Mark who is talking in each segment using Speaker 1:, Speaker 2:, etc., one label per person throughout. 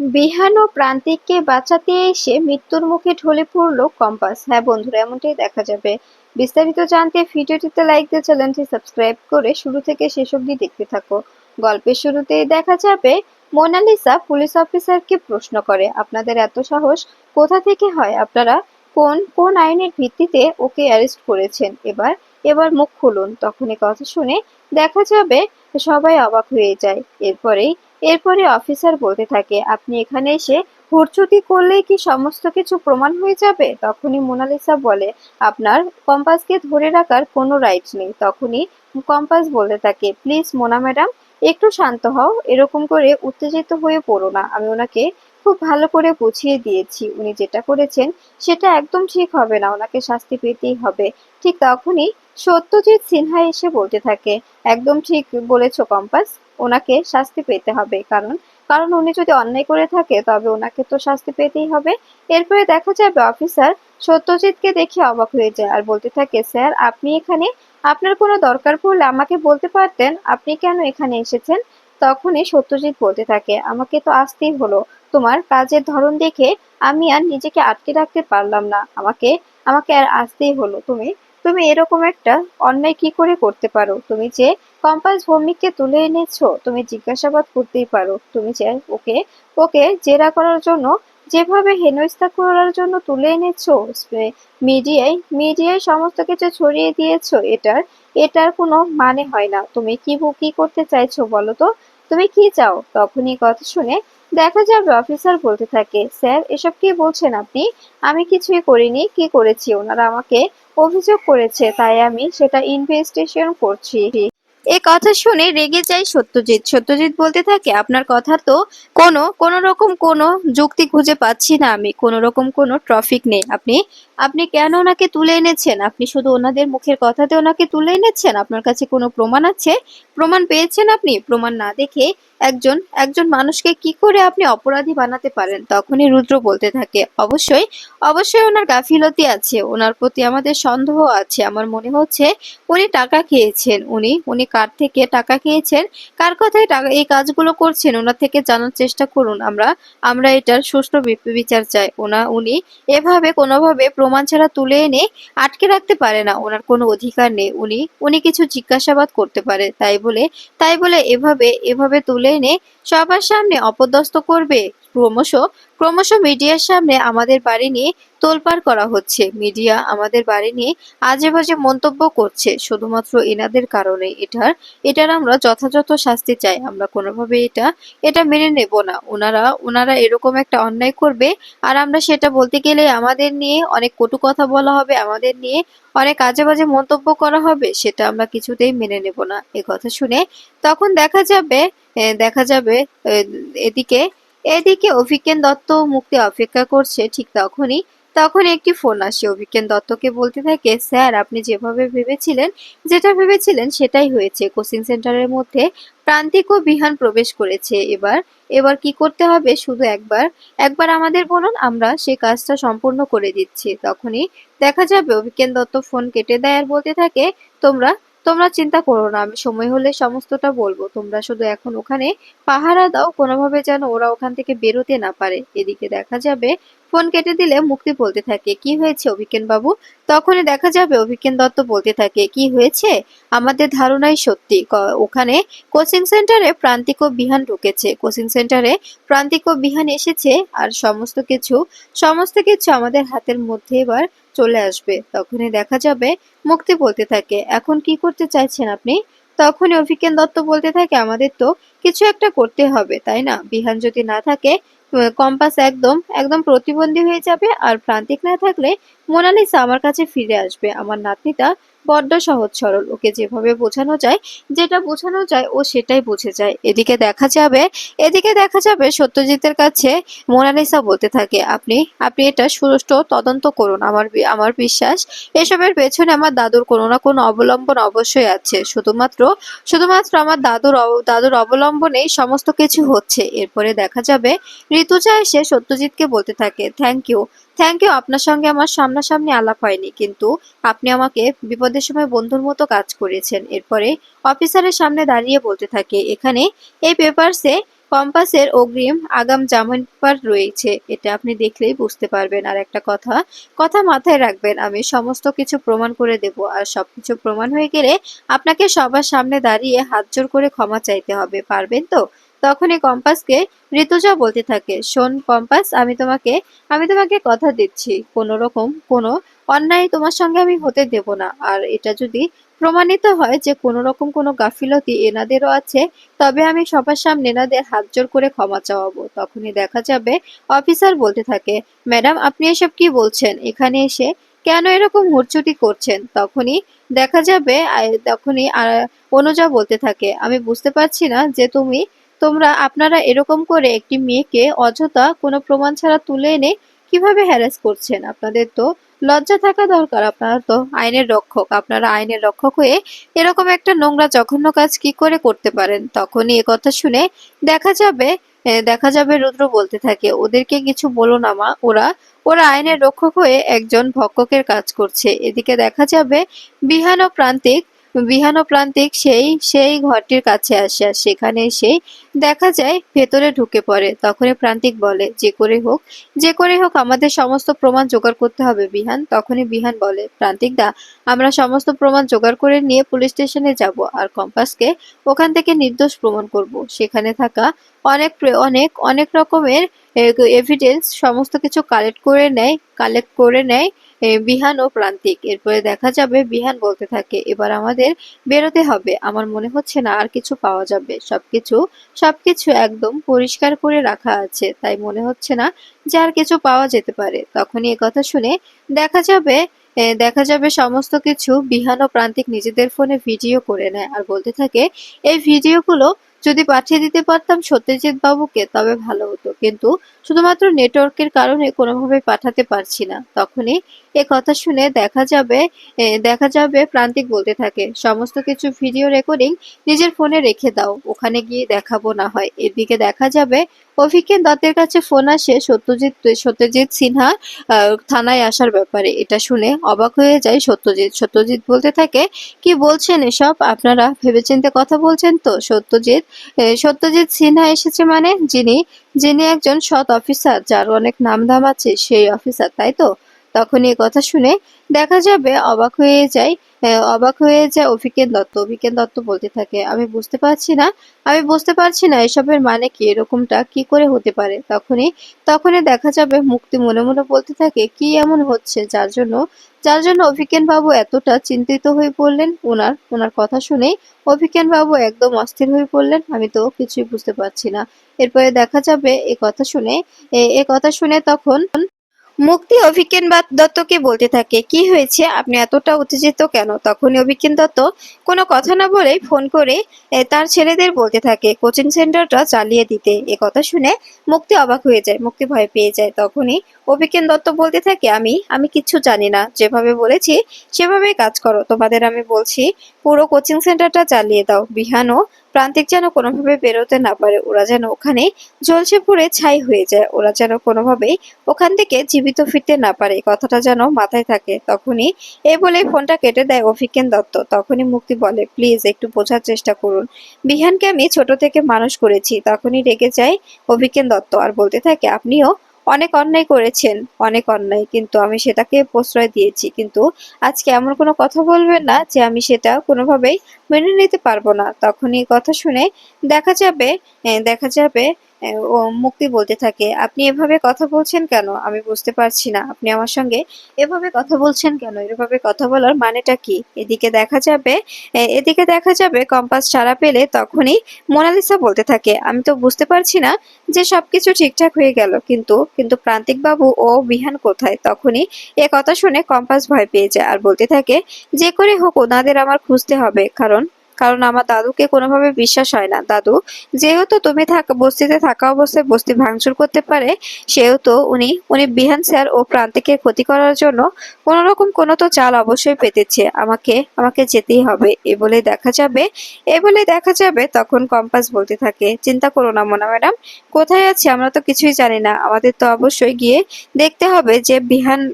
Speaker 1: বিহান ও প্রান্তিককে বাঁচাতে এসে মৃত্যুর মুখে ঢলে পড়ল কম্পাস। হ্যাঁ বন্ধুরা, এমনটাই দেখা যাবে। বিস্তারিত জানতে ভিডিওটিতে লাইক দিয়ে চ্যানেলটি সাবস্ক্রাইব করে শুরু থেকে শেষ অবধি দেখতে থাকো। গল্পের শুরুতেই দেখা যাবে মোনালিসা পুলিশ অফিসারকে প্রশ্ন করে, আপনাদের এত সাহস কোথা থেকে হয়? আপনারা কোন কোন আইনের ভিত্তিতে ওকে অ্যারেস্ট করেছেন? এবার এবার মুখ খুলুন। তখনই কথা শুনে দেখা যাবে সবাই অবাক হয়ে যায়। এরপরে অফিসার বলতে থাকে, আপনি এখানে এসে হুড়চুটি করলেই কি সমস্ত কিছু প্রমাণ হয়ে যাবে? তখনই মোনালিসা বলে, আপনার কম্পাসকে ধরে রাখার কোনো রাইট নেই। তখনই কম্পাস বলতে থাকে, প্লিজ মোনা ম্যাডাম, একটু শান্ত হও, এরকম করে উত্তেজিত হয়ে পড়ো না। আমি ওনাকে খুব ভালো করে বুঝিয়ে দিয়েছি, উনি যেটা করেছেন সেটা একদম ঠিক হবে না, ওনাকে শাস্তি পেতেই হবে। ঠিক তখনই সত্যজিৎ সিনহা এসে বলতে থাকে, একদম ঠিক বলেছো কম্পাস, ওনাকে শাস্তি পেতে হবে। কারণ কারণ উনি যদি অন্যায় করে থাকে তবে ওনাকে তো শাস্তি পেতেই হবে। এরপরে দেখা যাবে অফিসার সত্যজিৎকে দেখে অবাক হয়ে যায় আর বলতে থাকে, স্যার আপনি এখানে? আপনার কোনো দরকার পড়লে আমাকে বলতে পারতেন, আপনি কেন এখানে এসেছেন? তখনই সত্যজিৎ বলতে থাকে, আমাকে তো আসতেই হলো, তোমার কাজের ধরন দেখে আমি আর নিজেকে আটকে রাখতে পারলাম না, আমাকে আমাকে আর আসতেই হলো। তুমি তুমি এরকম একটা অন্যায় কি করে করতে পারো? তুমি যে কম্পাস ভৌমিককে তুলে এনেছো, তুমি জিজ্ঞাসাবাদ করতেই পারো। তুমি যে ওকে ওকে জেরা করার জন্য যেভাবে হেনস্থা করার জন্য তুলে এনেছো, মিডিয়ায় মিডিয়ায় সমস্ত কিছু ছড়িয়ে দিয়েছো, এটার এটার কোনো মানে হয় না। তুমি কি করতে চাইছো বলো তো? তুমি কি চাও? তখনই কথা শুনে দেখা যাবে অফিসার বলতে থাকে, স্যার এসব কি বলছেন আপনি? আমি কিছুই করিনি। কি করেছি? ওনারা আমাকে অভিযোগ করেছে, তাই আমি সেটা ইনভেস্টিগেশন করছি। এ কথা শুনে রেগে যায় সত্যজিৎ। সত্যজিৎ বলতে থাকে, আপনার কথা তো কোনো রকম কোনো যুক্তি খুঁজে পাচ্ছি না আমি, কোনো রকম কোনো ট্রফিক নেই। আপনি আপনি কেন ওনাকে তুলে এনেছেন? আপনি শুধু ওনাদের মুখের কথাতে ওনাকে তুলে এনেছেন? আপনার কাছে কোনো প্রমাণ আছে? প্রমাণ পেয়েছেন আপনি? প্রমাণ না দেখে একজন একজন মানুষকে কি করে আপনি অপরাধী বানাতে পারেন? তখনই রুদ্র বলতে থাকে, অবশ্যই অবশ্যই ওনার গাফিলতি আছে, ওনার প্রতি আমাদের সন্দেহ আছে। আমার মনে হচ্ছে উনি টাকা খেয়েছেন। উনি উনি কার থেকে টাকা খেয়েছেন, কার কথায় টাকা এই কাজগুলো করছেন, ওনার থেকে জানার চেষ্টা করুন। আমরা আমরা এটার সুষ্ঠু বিচার চাই। উনি এভাবে কোনোভাবে প্রমাণ ছাড়া তুলে এনে আটকে রাখতে পারে না, ওনার কোনো অধিকার নেই। উনি উনি কিছু জিজ্ঞাসাবাদ করতে পারে, তাই বলে এভাবে এভাবে তুলে এনে সবার সামনে অপদস্থ করবে? ক্রমশ ক্রমশ মিডিয়ার সামনে আমাদের বাড়ি নিয়ে তোলপাড় করা হচ্ছে। মিডিয়া আমাদের বাড়ি নিয়ে আজে বাজে মন্তব্য করছে শুধুমাত্র এনাদের কারণে। এটার আমরা যথাযথ শাস্তি চাই। আমরা কোনোভাবে এটা এটা মেনে নেব না। ওনারা ওনারা এরকম একটা অন্যায় করবে আর আমরা সেটা বলতে গেলে আমাদের নিয়ে অনেক কটু কথা বলা হবে, আমাদের নিয়ে অনেক আজে বাজে মন্তব্য করা হবে, সেটা আমরা কিছুতেই মেনে নেব না। এ কথা শুনে তখন দেখা যাবে এদিকে এদিকে অভিজ্ঞান দত্ত মুক্তি অপেক্ষা করছে। ঠিক তখন একটি ফোন আসে। অভিজ্ঞান দত্তকে বলতে থাকে, স্যার আপনি যেটা ভেবেছিলেন সেটাই হয়েছে। কোচিং সেন্টারের মধ্যে প্রান্তিক ও বিহান প্রবেশ করেছে। এবার এবার কি করতে হবে শুধু একবার একবার আমাদের বলুন, আমরা সে কাজটা সম্পূর্ণ করে দিচ্ছি। তখনই দেখা যাবে অভিজ্ঞান দত্ত ফোন কেটে দেয় আর বলতে থাকে, তোমরা তোমরা চিন্তা করো না, আমি সময় হলে সমস্তটা বলবো। তোমরা শুধু এখন ওখানে পাহারা দাও, কোনোভাবে যেন ওরা ওখান থেকে বেরোতে না পারে। এদিকে দেখা যাবে ফোন কেটে দিলে মুক্তি বলতে থাকে, কি হয়েছে অভিজ্ঞান বাবু? তখনই দেখা যাবে অভিজ্ঞান দত্ত বলতে থাকে, কি হয়েছে? আমাদের ধারণাই সত্যি। ওখানে কোচিং সেন্টারে প্রান্তিক ও বিহান ঢুকেছে। কোচিং সেন্টারে প্রান্তিক ও বিহান এসেছে আর সমস্ত কিছু আমাদের হাতের মধ্যে এবার চলে আসবে। তখনই দেখা যাবে মুক্তি বলতে থাকে, এখন কি করতে চাইছেন আপনি? তখনই অভিজ্ঞান দত্ত বলতে থাকে, আমাদের তো কিছু একটা করতে হবে, তাই না? বিহান যদি না থাকে কম্পাস একদম একদম প্রতিবন্ধী হয়ে যাবে, আর প্রান্তিক না থাকলে মোনালিসা আমার কাছে ফিরে আসবে। আমার নাতনিটা বড্ড সহজ সরল, ওকে যেভাবে বোঝানো যায়, যেটা বোঝানো যায় ও সেটাই বুঝে যায়। এদিকে দেখা যাবে সত্যজিতের কাছে মোনালিসা বলতে থাকে, আপনি আপনি এটা সুষ্ঠু তদন্ত করুন। আমার বিশ্বাস এসবের পেছনে আমার দাদুর কোনো না কোনো অবলম্বন অবশ্যই আছে। শুধুমাত্র আমার দাদুর অবলম্বনেই সমস্ত কিছু হচ্ছে। এরপরে দেখা যাবে ঋতুজা এসে সত্যজিৎকে বলতে থাকে, থ্যাংক ইউ, আপনার সঙ্গে আমার সামনাসামনি আলাপ হয়নি, কিন্তু আপনি আমাকে বিপদের সময় বন্ধুর মতো কাজ করেছেন। এরপরে অফিসারের সামনে দাঁড়িয়ে বলতে থাকে, এখানে এই পেপারসে কম্পাসের অগ্রিম আগাম জামানপার রয়েছে, এটা আপনি দেখলেই বুঝতে পারবেন। আর একটা কথা কথা মাথায় রাখবেন, আমি সমস্ত কিছু প্রমাণ করে দেব, আর সবকিছু প্রমাণ হয়ে গেলে আপনাকে সবার সামনে দাঁড়িয়ে হাত জোড় করে ক্ষমা চাইতে হবে, পারবেন তো? তখনই কম্পাসকে ঋতুজা বলতে থাকে, শোন কম্পাস, আমি তোমাকে কথা দিচ্ছি, কোনো রকম কোনো অন্যায় তোমার সঙ্গে আমি হতে দেব না। আর এটা যদি প্রমাণিত হয় যে কোনো রকম কোনো গাফিলতি এনাদেরও আছে, তবে আমি সবার সামনে এনাদের হাত জোড় করে ক্ষমা চাওয়াবো। তখনই দেখা যাবে অফিসার বলতে থাকে, ম্যাডাম আপনি এসব কি বলছেন, এখানে এসে কেন এরকম হুড়চুটি করছেন? তখনই দেখা যাবে অনুজা বলতে থাকে, আমি বুঝতে পারছি না যে আপনারা এরকম করে একটি মেয়েকে অযথা কোনো প্রমাণ ছাড়া তুলে এনে কিভাবে হ্যারাস করছেন। আপনাদের তো লজ্জা থাকা দরকার, আপনারা তো আইনের রক্ষক, আপনারা আইনের রক্ষক হয়ে এরকম একটা নোংরা জঘন্য কাজ কি করে করতে পারেন? তখনই কথা শুনে দেখা যাবে দেখা যাবে রুদ্র বলতে থাকে, ওদেরকে কিছু বলো না মা, ওরা ওরা আইনের রক্ষক হয়ে একজন ভক্ষকের কাজ করছে। এদিকে দেখা যাবে বিহান ও প্রান্তিক সেই সেই ঘরটির কাছে আসে, আর সেখানে এসে দেখা যায় ভেতরে ঢুকে পড়ে। তখনই প্রান্তিক বলে, যে করে হোক আমাদের সমস্ত প্রমাণ জোগাড় করতে হবে বিহান। তখনই বিহান বলে, প্রান্তিক দা, আমরা সমস্ত প্রমাণ জোগাড় করে নিয়ে পুলিশ স্টেশনে যাব, আর কম্পাসকে ওখান থেকে নির্দোষ প্রমাণ করব। সেখানে থাকা অনেক অনেক রকমের এভিডেন্স সমস্ত কিছু কালেক্ট করে নেয় বিহান ও প্রান্তিক। এরপরে দেখা যাবে বিহান বলতে থাকে, এবার আমাদের বেরোতে হবে, আমার মনে হচ্ছে না আর কিছু পাওয়া যাবে, সবকিছু একদম পরিষ্কার করে রাখা আছে, তাই মনে হচ্ছে না যে আর কিছু পাওয়া যেতে পারে। তখনই কথা শুনে দেখা যাবে দেখা যাবে সমস্ত কিছু বিহান ও প্রান্তিক নিজেদের ফোনে ভিডিও করে নেয়, আর বলতে থাকে, এই ভিডিওগুলো যদি পাঠিয়ে দিতে পারতাম সত্যজিৎ বাবুকে তবে ভালো হতো, কিন্তু শুধুমাত্র নেটওয়ার্কের কারণে কোনোভাবে পাঠাতে পারছি না। তখনই কথা শুনে দেখা যাবে প্রান্তিক বলতে থাকে, সমস্ত কিছু ভিডিও রেকর্ডিং নিজের ফোনে রেখে দাও, ওখানে গিয়ে দেখাবো না হয়। এদিকে দেখা যাবে অভিজ্ঞান দত্তের কাছে ফোন আসে সত্যজিৎ সিনহা থানায় আসার ব্যাপারে। এটা শুনে অবাক হয়ে যায় সত্যজিৎ বলতে থাকে, কি বলছেন এসব? আপনারা ভেবেচিন্তে কথা বলছেন তো? সত্যজিৎ সিনহা এসেছে মানে? যিনি যিনি একজন সৎ অফিসার, যার অনেক নামধাম আছে, সেই অফিসার, তাই তো? তখনই কথা শুনে দেখা যাবে অবাক হয়ে যায় অভিজ্ঞান দত্ত বলতে থাকে, আমি বুঝতে পারছি না এসবের মানে কি, এরকমটা কি করে হতে পারে? তখনই দেখা যাবে মুক্তি মনে মনে বলতে থাকে, কি এমন হচ্ছে যার জন্য অভিজ্ঞান বাবু এতটা চিন্তিত হয়ে পড়লেন? ওনার কথা শুনেই অভিজ্ঞান বাবু একদম অস্থির হয়ে পড়লেন, আমি তো কিছুই বুঝতে পারছি না। এরপরে দেখা যাবে এ কথা শুনে তখন মুক্তি অভিজ্ঞান দত্তকে বলতে থাকে, কি হয়েছে, আপনি এতটা উত্তেজিত কেন? তখনই অভিজ্ঞান দত্ত কোনো কথা না বলেই ফোন করে তার ছেলেদের বলতে থাকে কোচিং সেন্টারটা চালিয়ে দিতে। কথা শুনে মুক্তি অবাক হয়ে যায়, মুক্তি ভয় পেয়ে যায়। তখনই অভিজ্ঞান দত্ত বলতে থাকে, আমি কিচ্ছু জানি না, যেভাবে বলেছি সেভাবেই কাজ করো, তোমাদের আমি বলছি পুরো কোচিং সেন্টারটা চালিয়ে দাও। বিহানও প্রান্তিক যেন কোনোভাবে বেরোতে না পারে, ওরা যেন ওখানে ঝলসে পড়ে ছাই হয়ে যায়, ওরা যেন কোনোভাবেই ওখান থেকে জীবিত ফিরতে না পারে, কথাটা যেন মাথায় থাকে। তখনই বলে ফোনটা কেটে দেয় অভিজ্ঞান দত্ত। তখনই মুক্তি বলে, প্লিজ একটু বোঝার চেষ্টা করুন, বিহানকে আমি ছোট থেকে মানুষ করেছি। তখনই রেগে যায় অভিজ্ঞান দত্ত আর বলতে থাকে, আপনিও অনেক অন্যায় করেছেন, অনেক অন্যায়, কিন্তু আমি সেটাকে প্রশ্রয় দিয়েছি, কিন্তু আজকে এমন কোনো কথা বলবেন না যে আমি সেটা কোনোভাবেই মেনে নিতে পারবো না। তখনই কথা শুনে দেখা যাবে ও মুক্তি বলতে থাকে, আপনি এভাবে কথা বলছেন কেন? আমি বুঝতে পারছি না, আপনি আমার সঙ্গে এভাবে কথা বলছেন কেন? এভাবে কথা বলার মানেটা কি? এদিকে দেখা যাবে কম্পাস ছাড়া পেলে তখনই মোনালিসা বলতে থাকে, আমি তো বুঝতে পারছি না যে সবকিছু ঠিকঠাক হয়ে গেল, কিন্তু প্রান্তিক বাবু ও বিহান কোথায়? তখনই কথা শুনে কম্পাস ভয় পেয়ে যায় আর বলতে থাকে, যে করে হোক ওনাদের আমার খুঁজতে হবে, কারণ কারণ আমার দাদুকে কোনোভাবে বিশ্বাস হয় না। দাদু যেহেতু বস্তিতে থাকা অবস্থায় বস্তি ভাঙচুর করতে পারে, সেহেতু উনি উনি বিহান স্যার ও প্রান্তিকের ক্ষতি করার জন্য কোনোরকম কোনো তো চাল অবশ্যই পেতেছে। আমাকে আমাকে যেতেই হবে। এ বলে দেখা যাবে তখন কম্পাস বলতে থাকে, চিন্তা করো না মোনা ম্যাডাম, কোথায় আছি আমরা তো কিছুই জানি না, আমাদের তো অবশ্যই গিয়ে দেখতে হবে যে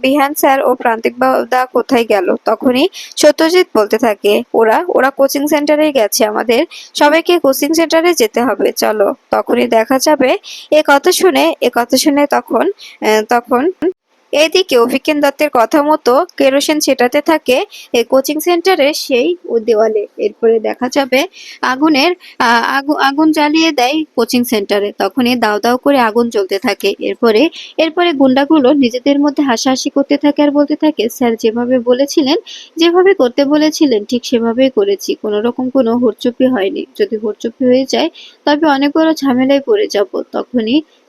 Speaker 1: বিহান স্যার ও প্রান্তিক দা কোথায় গেল। তখনই সত্যজিৎ বলতে থাকে, ওরা কোচিং সেন্টারে সেন্টারে গেছে, আমাদের সবাইকে কোচিং সেন্টারে যেতে হবে, চলো। তখনই দেখা যাবে এ কথা শুনে তখন এদিকে অভিজ্ঞান দত্তের কথা মতো কেরোসিন ছেটাতে থাকে কোচিং সেন্টারের সেই দেওয়ালে। এরপরে দেখা যাবে আগুনের আগুন জ্বালিয়ে দেয় কোচিং সেন্টারে। তখনই দাউ দাউ করে আগুন জ্বলতে থাকে। এরপরে গুন্ডাগুলো নিজেদের মধ্যে হাসাহাসি করতে থাকে আর বলতে থাকে, স্যার যেভাবে করতে বলেছিলেন ঠিক সেভাবেই করেছি, কোনো রকম কোনো হরচুপি হয়নি। যদি হরচুপি হয়ে যায় তবে অনেক বড় ঝামেলায় পড়ে যাব।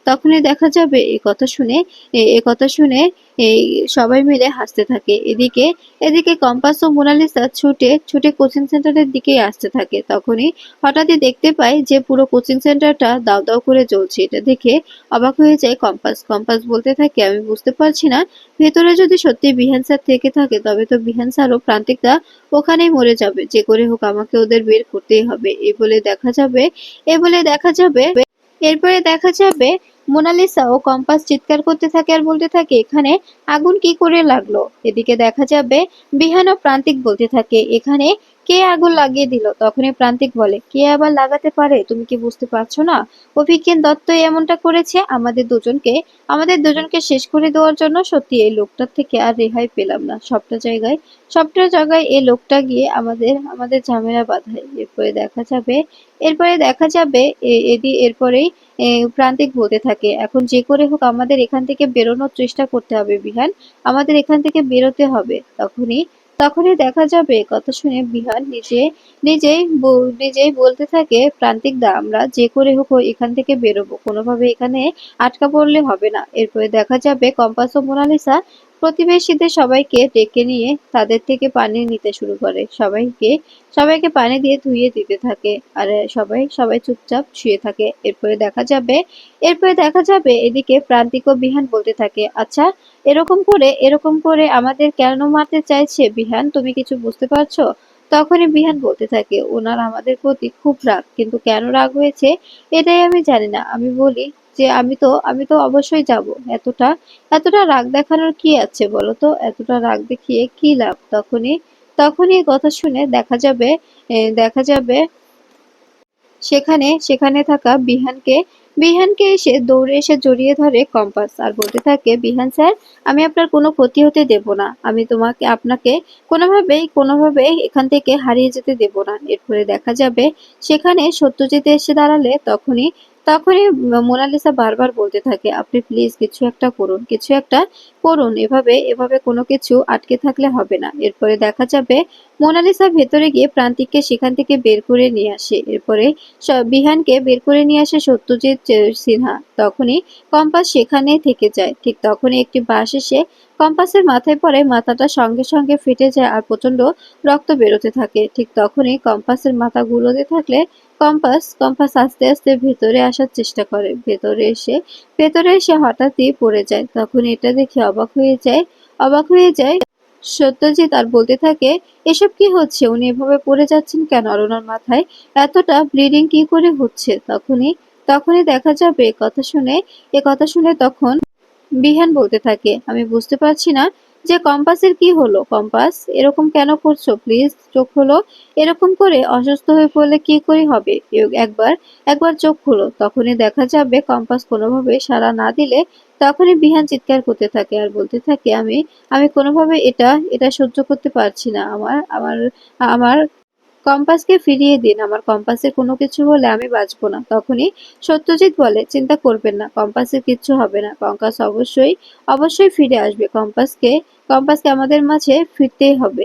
Speaker 1: তখনই দেখা যাবে এ কথা শুনে এই সবাই মিলে হাসতে থাকে। এদিকে কম্পাস ও মোনালিসা ছুটে ছুটে কোচিং সেন্টারের দিকেই আসতে থাকে। তখনই হঠাৎই দেখতে পায় যে পুরো কোচিং সেন্টারটা দাউ দাউ করে জ্বলছে। এটা দেখে অবাক হয়ে যায় কম্পাস বলতে থাকে, আমি বুঝতে পারছি না, ভেতরে যদি সত্যি বিহান স্যার থেকে থাকে তবে তো বিহান স্যার ও প্রান্তিকদা ওখানেই মরে যাবে। যে করে হোক আমাকে ওদের বের করতেই হবে। এরপরে দেখা যাবে মোনালিসা ও কম্পাস চিৎকার করতে থাকে আর বলতে থাকে, এখানে আগুন কি করে লাগলো। এদিকে দেখা যাবে বিহান ও প্রান্তিক বলতে থাকে, এখানে কে আগুন লাগিয়ে দিল। তখনই প্রান্তিক বলে, কে আবার লাগাতে পারে, তুমি কি বুঝতে পারছো না? অভিজ্ঞান দত্তই এমনটা করেছে আমাদের দুজনকে শেষ করে দেওয়ার জন্য। সত্যি এই লোকটার থেকে আর রেহাই পেলাম না। সবটা জায়গায় এই লোকটা গিয়ে আমাদের ঝামেলা বাঁধায়। এরপরে দেখা যাবে এরপরেই প্রান্তিক বলতে থাকে, এখন যে করে হোক আমাদের এখান থেকে বেরোনোর চেষ্টা করতে হবে বিহান, আমাদের এখান থেকে বেরোতে হবে। তখনই দেখা যাবে কথা শুনে বিহান নিজেই বলতে থাকে, প্রান্তিক দা, আমরা যে করে হোক এখান থেকে বেরোবো, কোনোভাবে এখানে আটকা পড়লে হবে না। এরপরে দেখা যাবে কম্পাস ও মোনালিসা প্রতিবেশীদের সবাইকে ডেকে নিয়ে তাদের থেকে পানি নিতে শুরু করে। সবাইকে পানি দিয়ে ধুইয়ে দিতে থাকে। আর সবাই চুপচাপ শুয়ে থাকে। এরপরে দেখা যাবে এদিকে প্রান্তিক ও বিহান বলতে থাকে, আচ্ছা, এরকম করে আমাদের কেন মারতে চাইছে বিহান, তুমি কিছু বুঝতে পারছো? তখনই বিহান বলতে থাকে, ওনার আমাদের প্রতি খুব রাগ, কিন্তু কেন রাগ হয়েছে এটাই আমি জানি না। আমি বলি যে আমি তো অবশ্যই যাব। এতটা রাগ দেখানোর কি আছে বলো তো, এতটা রাগ দেখিয়ে কি লাভ। তখনই এ কথা শুনে দেখা যাবে সেখানে থাকা বিহানকে দৌড়ে এসে জড়িয়ে ধরে কম্পাস আর বলতে থাকে, বিহান স্যার, আমি আপনার কোনো ক্ষতি হতে দেব না, আমি আপনাকে কোনোভাবেই এখান থেকে হারিয়ে যেতে দেব না। এরপরে দেখা যাবে সেখানে সত্যজিৎ এসে দাঁড়ালে তখনই মোনালিসা বারবার বলতে থাকে, আপনি প্লিজ কিছু একটা করুন, এভাবে কোনো কিছু আটকে থাকলে হবে না। এরপরে দেখা যাবে মোনালিসা ভেতরে গিয়ে প্রান্তিককে সেখান থেকে বের করে নিয়ে আসে। এরপরে বিহানকে বের করে নিয়ে আসে সত্যজিৎ সিনহা। তখনই কম্পাস সেখানে থেকে যায়। ঠিক তখনই একটি বাস এসে কম্পাসের মাথায় পড়ে, মাথাটা সঙ্গে সঙ্গে ফেটে যায় আর প্রচন্ড রক্ত বেরোতে থাকে। ঠিক তখনই কম্পাসের মাথা ঘুরোতে থাকলে কম্পাস আস্তে আস্তে ভেতরে আসার চেষ্টা করে। ভেতরে এসে হঠাৎই পড়ে যায়। তখন এটা দেখে অবাক হয়ে যায় সত্যজিৎ আর বলতে থাকে, এসব কি হচ্ছে, উনি এভাবে পড়ে যাচ্ছেন কেন, আর ওনার মাথায় এতটা ব্লিডিং কি করে হচ্ছে। তখনই দেখা যাবে এ কথা শুনে তখন বিহান বলতে থাকে, আমি বুঝতে পারছি না যে কম্পাসের কি হলো। কম্পাস, এরকম কেন করছো, প্লিজ চোখ খোলো। এরকম করে অসুস্থ হয়ে পড়লে কি করে হবে, একবার চোখ খোলো। তখনই দেখা যাবে কম্পাস কোনোভাবে সাড়া না দিলে তখনই বিহান চিৎকার করতে থাকে আর বলতে থাকে, আমি কোনোভাবে এটা সহ্য করতে পারছি না। আমার কম্পাসকে ফিরিয়ে দিন, আমার কম্পাসের কোনো কিছু হলে আমি বাঁচবো না। তখনই সত্যজিৎ বলে, চিন্তা করবেন না, কম্পাসের কিচ্ছু হবে না, কম্পাস অবশ্যই ফিরে আসবে। কম্পাসকে আমাদের মাঝে ফিরতেই হবে।